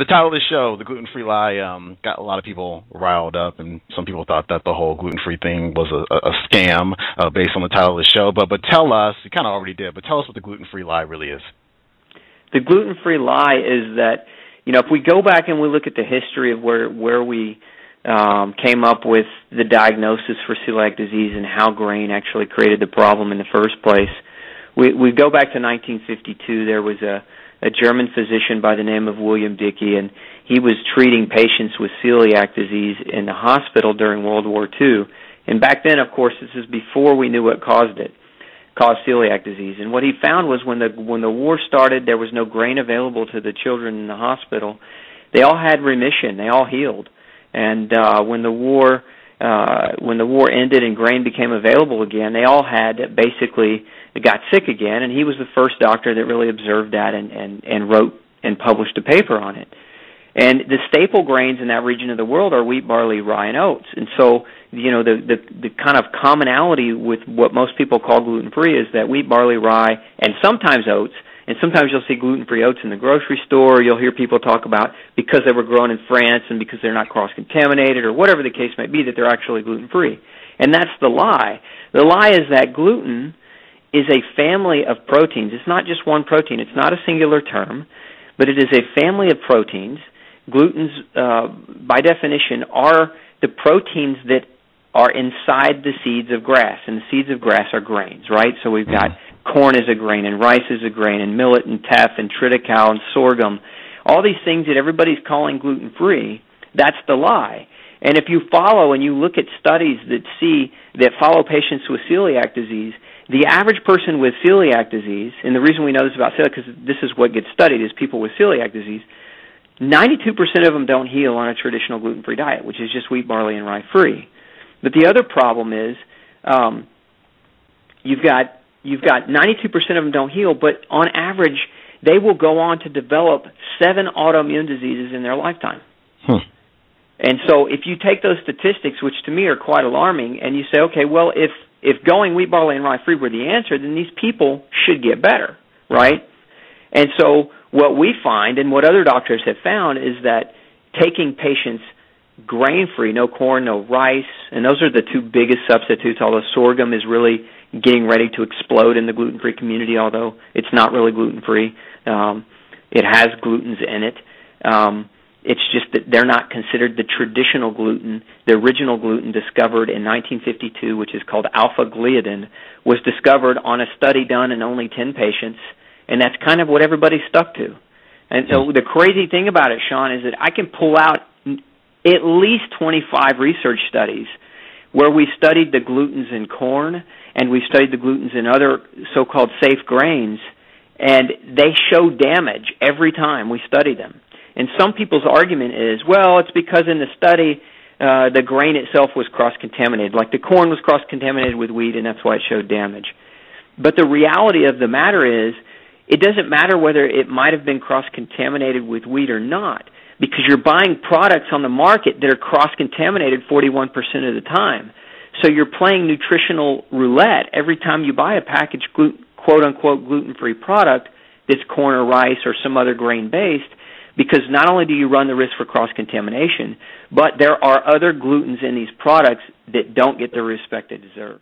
The title of the show, The Gluten Free Lie, got a lot of people riled up, and some people thought that the whole gluten-free thing was a scam based on the title of the show. But tell us, you kind of already did, but tell us what the gluten-free lie really is. The gluten-free lie is that, if we go back and we look at the history of where we came up with the diagnosis for celiac disease and how grain actually created the problem in the first place, we go back to 1952. There was a German physician by the name of William Dickey, and he was treating patients with celiac disease in the hospital during World War II. And back then, of course, this is before we knew what caused celiac disease. And what he found was when the war started, there was no grain available to the children in the hospital. They all had remission. They all healed. And when the war ended and grain became available again, they all had basically got sick again, and he was the first doctor that really observed that and wrote and published a paper on it. And the staple grains in that region of the world are wheat, barley, rye, and oats. And so, the kind of commonality with what most people call gluten-free is that wheat, barley, rye, and sometimes oats, and sometimes you'll see gluten-free oats in the grocery store. You'll hear people talk about because they were grown in France and because they're not cross-contaminated or whatever the case might be that they're actually gluten-free. And that's the lie. The lie is that gluten is a family of proteins. It's not just one protein. It's not a singular term, but it is a family of proteins. Glutens, by definition, are the proteins that are inside the seeds of grass, and the seeds of grass are grains, right? So we've got corn is a grain, and rice is a grain, and millet and teff and triticale and sorghum. All these things that everybody's calling gluten-free, that's the lie. And if you follow and you look at studies that follow patients with celiac disease, the average person with celiac disease, and the reason we know this about celiac, because this is what gets studied, is people with celiac disease, 92% of them don't heal on a traditional gluten-free diet, which is just wheat, barley, and rye-free. But the other problem is you've got 92% of them don't heal, but on average, they will go on to develop 7 autoimmune diseases in their lifetime. And so if you take those statistics, which to me are quite alarming, and you say, okay, well, if going wheat, barley, and rye-free were the answer, then these people should get better, right? And so what we find and what other doctors have found is that taking patients grain-free, no corn, no rice, and those are the two biggest substitutes, although sorghum is really getting ready to explode in the gluten-free community, although it's not really gluten-free. It has glutens in it. It's just that they're not considered the traditional gluten. The original gluten discovered in 1952, which is called alpha-gliadin, was discovered on a study done in only 10 patients, and that's kind of what everybody's stuck to. And so the crazy thing about it, Sean, is that I can pull out at least 25 research studies where we studied the glutens in corn and we studied the glutens in other so-called safe grains, and they show damage every time we study them. And some people's argument is, well, it's because in the study the grain itself was cross-contaminated, like the corn was cross-contaminated with wheat, and that's why it showed damage. But the reality of the matter is it doesn't matter whether it might have been cross-contaminated with wheat or not, because you're buying products on the market that are cross-contaminated 41% of the time. So you're playing nutritional roulette every time you buy a packaged quote-unquote gluten-free product that's corn or rice or some other grain-based, because not only do you run the risk for cross-contamination, but there are other glutens in these products that don't get the respect they deserve.